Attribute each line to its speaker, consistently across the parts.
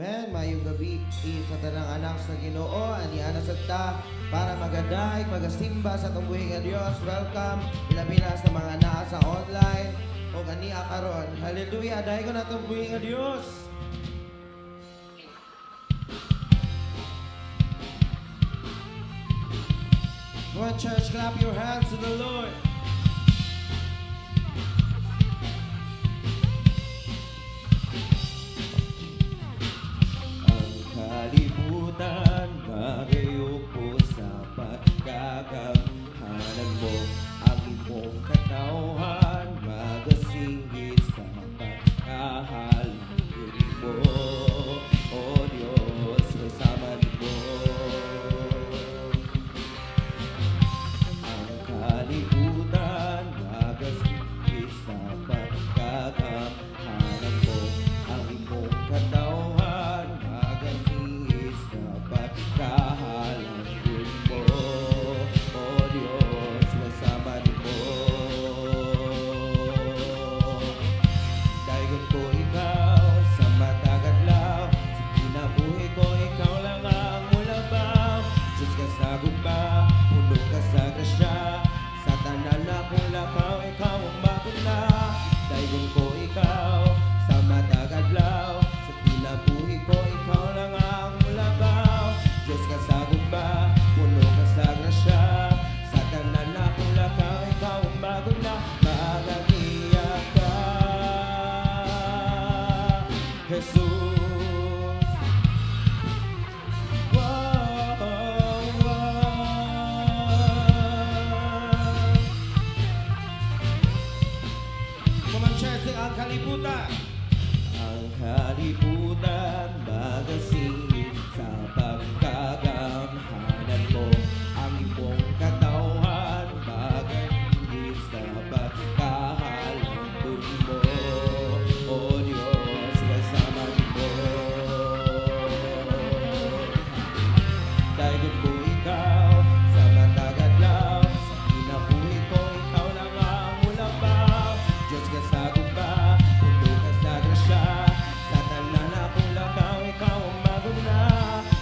Speaker 1: Amen. Mayong gabi sa tanang anak sa Ginoo, ani ana sagta para magaday, magasimba sa tumbuhi nga Dios. Welcome ilabi na sa mga naa sa online o ani karon. Hallelujah. Dahil ko na tumbuhi nga Dios. Come on, church, clap your hands to the Lord. Kalibutan, magayupo sa pagkakamhanan mo. Ang iyong katauhan, magasingit sa pagkahalin mo. O Diyos, kasama mo. Ang kalibutan, magasingit sa pagkakamhanan mo. Ang iyong katauhan, kahalan mo, O Diyos, kasama mo. Dayon ko ikaw sa matagadlaw, sa kinabuhi ko ikaw lang ang mulabaw. Diyos ka sa gugma, puno ka sa grasya, sa tanan akong lakaw, ikaw ang makuna. Dayon ko ikaw sa matagadlaw, sa kinabuhi ko ikaw lang ang mulabaw. Diyos ka sa gugma, puno ka sa grasya, sa tanan akong lakaw, ikaw ang maguna. Magagiyak ka, Jesus. Come on, church, sing ang kalibutan. Ang kalibutan, magasingit sa pagkakamhanan mo. Ang iyong katauhan, magasingit sa pagkahalin mo. O Diyos, kasama mo. Dayon ko ikaw sa matagadlaw, sa kinabuhi ko ikaw lang ang mulabaw. Diyos ka sa gugma, puno ka sa grasya, sa tanan akong lakaw, ikaw ang maguna.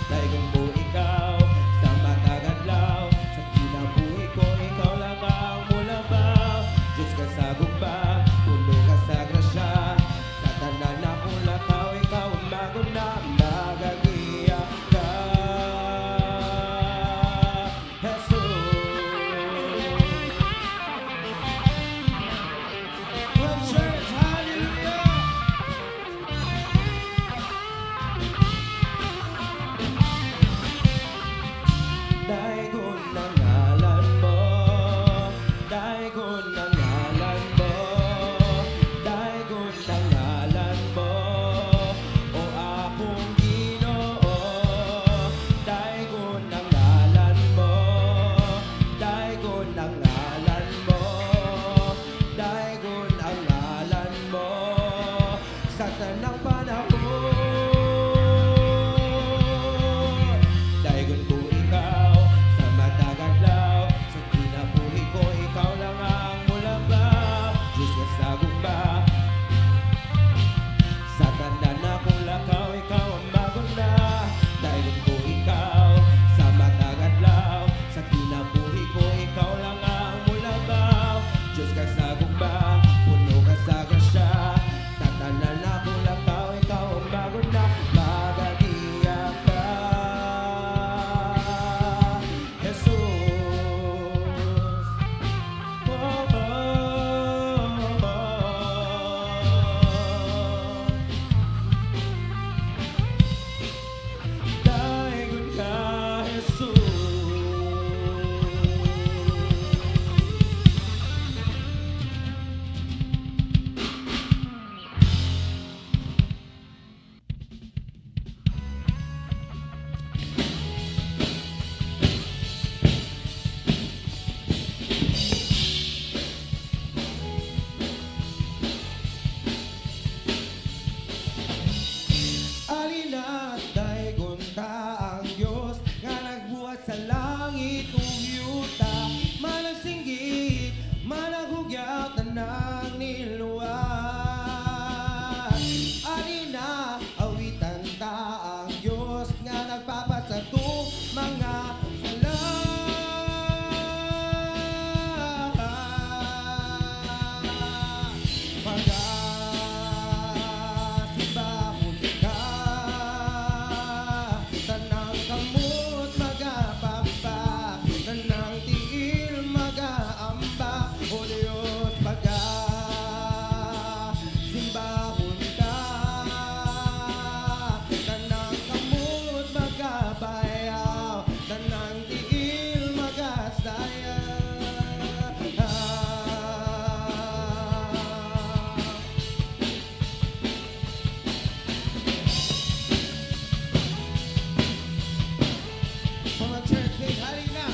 Speaker 1: Dayon ko ikaw sa matagadlaw, sa kinabuhi ko ikaw lang ang mulabaw. Diyos ka sa gugma, puno ka sa grasya, sa tanan akong lakaw, ikaw ang maguna. Magagiyak ka, Mga church, halina!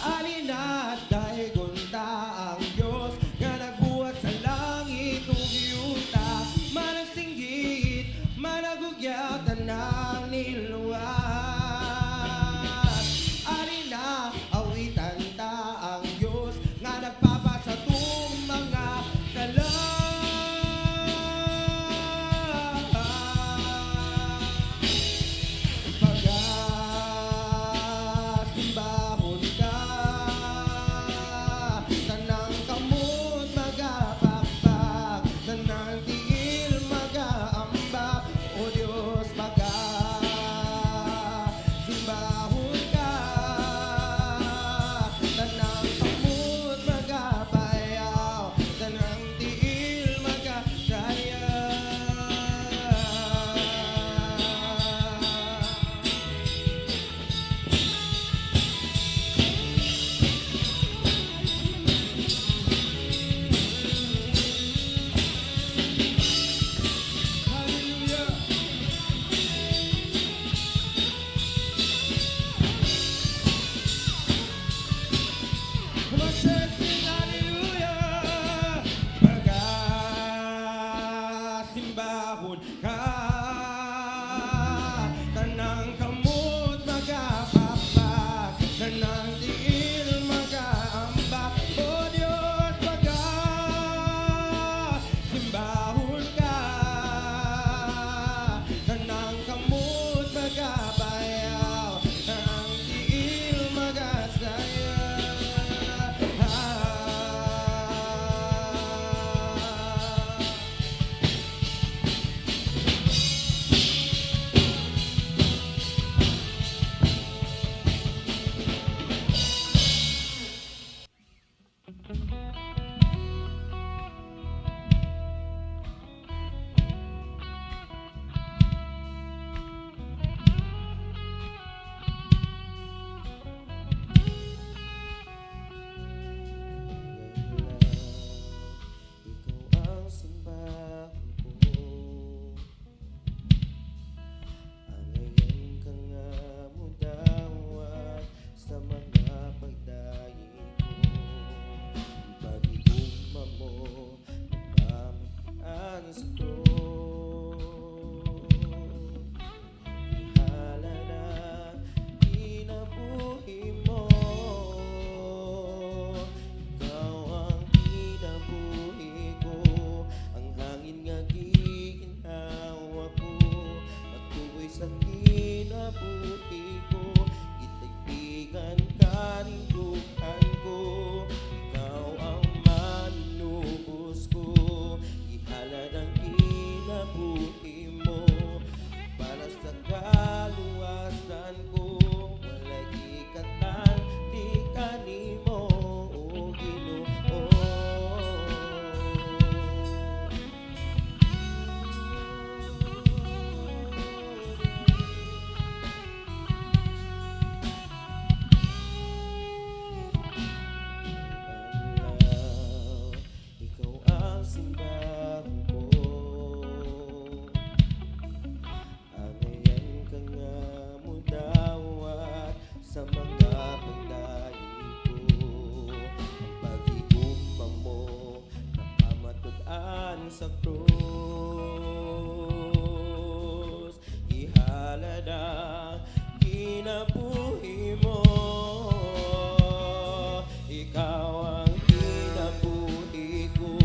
Speaker 1: Alina at daigonta ang Diyos nga nagbuhat sa langit ug yuta managsinggit managugyat ng niluwat. Alina awitan ta ang Diyos nga nagpapasatong mga sala. Pagasimbahon ka, tanang kamot magapakpak, tanang tiil magaambak, o Diyos pagasimbahon ka, tanang kamot magapayaw, tanang tiil magasayaw. Hallelujah. Come on, church, sing hallelujah. Pagasimbahon ka, tanang kamot magapakpak, tanang tiil magaambak, o Diyos pagasimbahon ka, tanang kamot magabayaw, tanang tiil magasayaw. Ikaw ang simbahan ko, angayan ka nga mo dawat sa mga pagdaing ko. Pag-iugma mo, nagmamataan sa krus. Ihala na kinabuhi mo, ikaw ang kinabuhi ko, ang hangin nga giginhawa ko, matuloy sa kinabuhi ko, itagpigan ka rin dukan ko, ikaw ang manubos ko, ihalad ang kinabuhi mo, para sa kaluwasan ko, walay ikatan, di kanimo, o Ginoo. Ikaw ang simbahan ko, angayan ka nga mo dawat sa mga pagdaing ko. Ang pag-iugma mo, nakamatud-an sa krus. Ihalad ang kinabuhi mo, ikaw ang kinabuhi ko,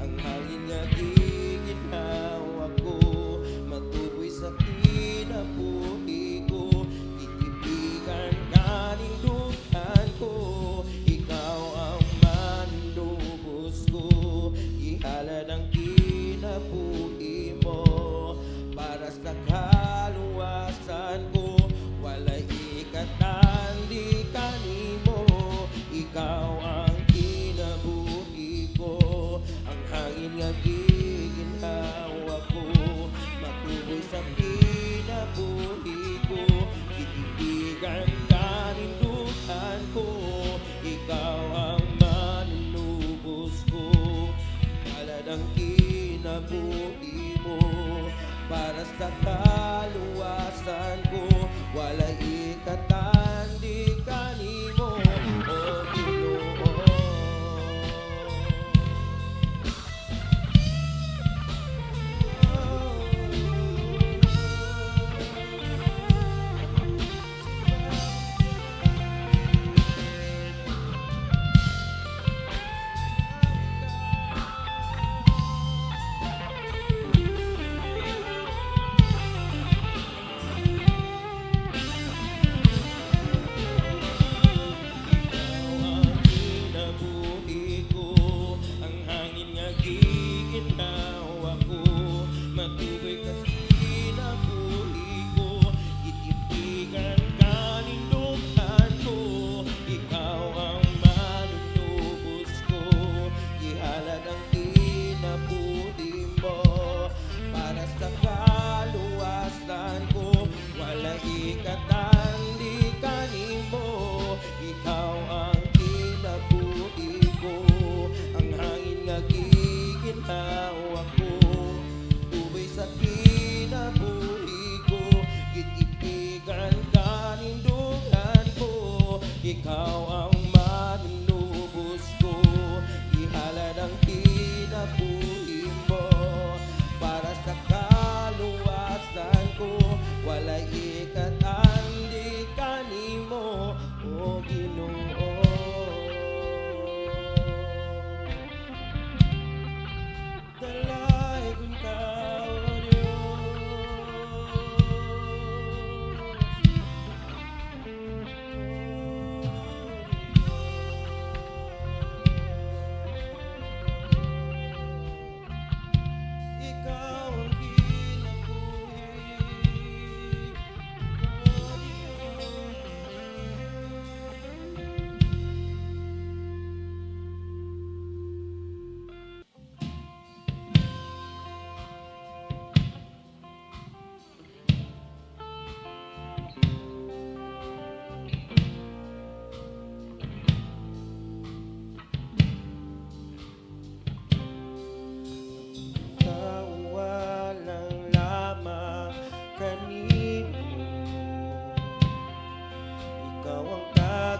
Speaker 1: ang hangin nga giginhawa ko, matuboy sa kinabuhi ko, itipigan ka ning dukan ko, ikaw ang manubos ko, ihalad ang kinabuhi mo, para sa kaluwasan ko, walay ikatan, di kanimo, ikaw ang kinabuhi ko, ang hangin nga giginhawa ko, matuloy sa kinabuhi ko, ititigan ka rin dukan ko, ikaw ang manunubos ko, palad ang kinabuhi mo, para sa kaluwasan ko, walay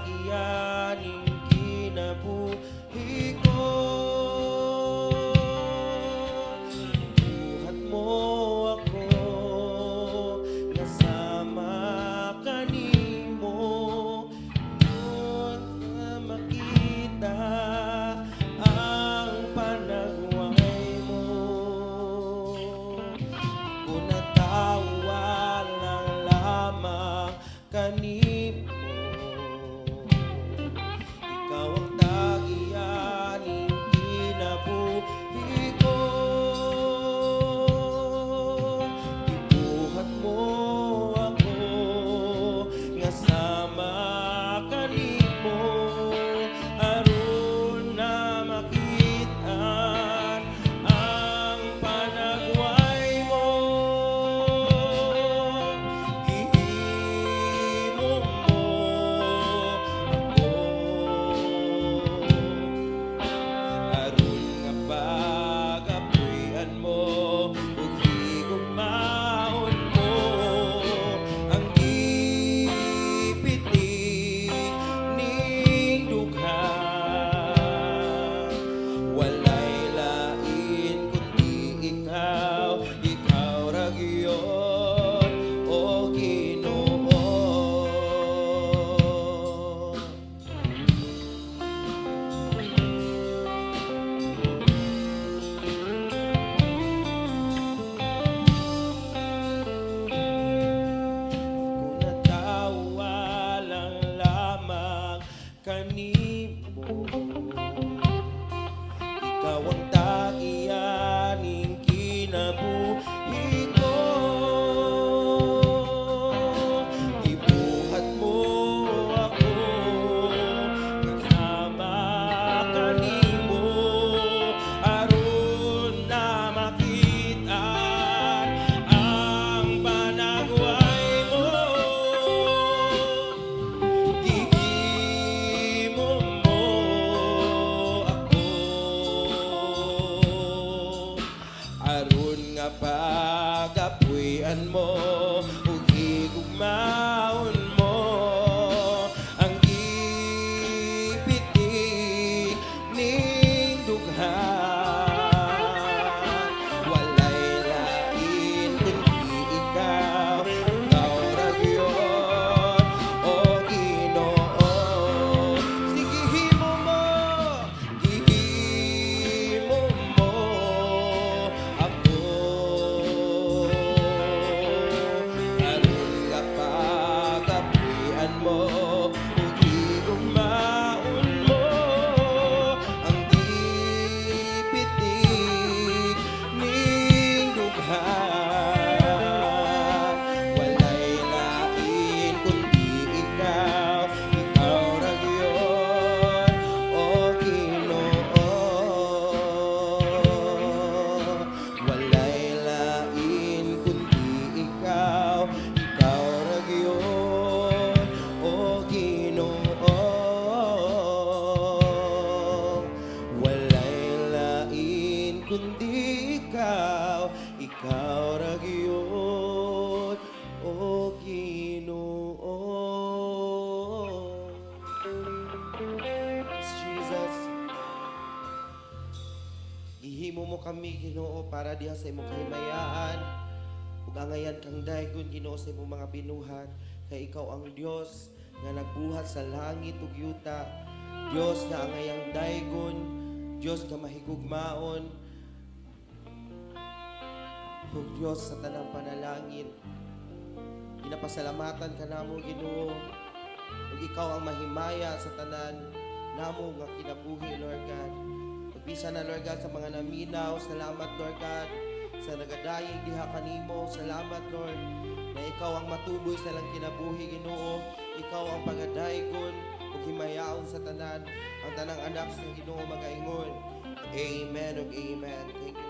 Speaker 1: tagiyaning kinabuhi ko. Buhat mo ako, kasama kanimo, doon na makita ang panagway mo. Ako natawa lang lamang kanimo. Ikaw ang tagiyaning kinabuhi ko. Ibuhat mo ako, ngasama kanimo, aron na makitaan ang panagway mo. Gihimo mo ako, aron nga pagapuy-an mo, ug higugmaon mo ang gipitig ning dughan. Walay lain kundi ikaw, ikaw ra gyud, o Ginoo. Ako natawa lang lamang kanimo. Ikaw ang tagiyaning kinabuhi ko. Ibuhat mo ako, kasama kanimo, aron na makitaan ang panagway mo. Gihimo mo ako, aron nga pagapuy-an mo, ug higugmaon mo ang gipitig ning dughan. Walay lain kundi ikaw, ikaw ra gyud, o Ginoo. Sige, himo mo ako, aron nga pagapuy-an mo, ug higugmaon mo ang gipitig ning dughan. Walay lain kundi ikaw, ikaw ra gyud, o Ginoo. Walay lain kundi ikaw, ikaw ra gyud, o Ginoo. Walay lain kundi ikaw, ikaw ra gyud, o Ginoo. Yes, Jesus. Gihimo mo kami, Ginoo, para diha sa imong kahimayaan. Ug angayan kang daygon, Ginoo, sa imong mga binuhat. Kay ikaw ang Dios nga nagbuhat sa langit ug yuta. Dios nga angayang daygon, Dios nga mahigugmaon, ug Dios sa tanang panalangin. Ginapasalamatan ka namo, Ginoo. Ug ikaw ang mahimaya sa tanan namo nga kinabuhi, Lord God. Umpisa na, Lord God, sa mga naminaw. Salamat, Lord God, sa nagadayeng diha kanimo. Salamat, Lord, na ikaw ang matuboy sa lang kinabuhi, Ginoo. Ikaw ang pagadaygon ug himayaon sa tanan. Ang tanang anak sa Ginoo magaingon. Amen ug amen. Thank you.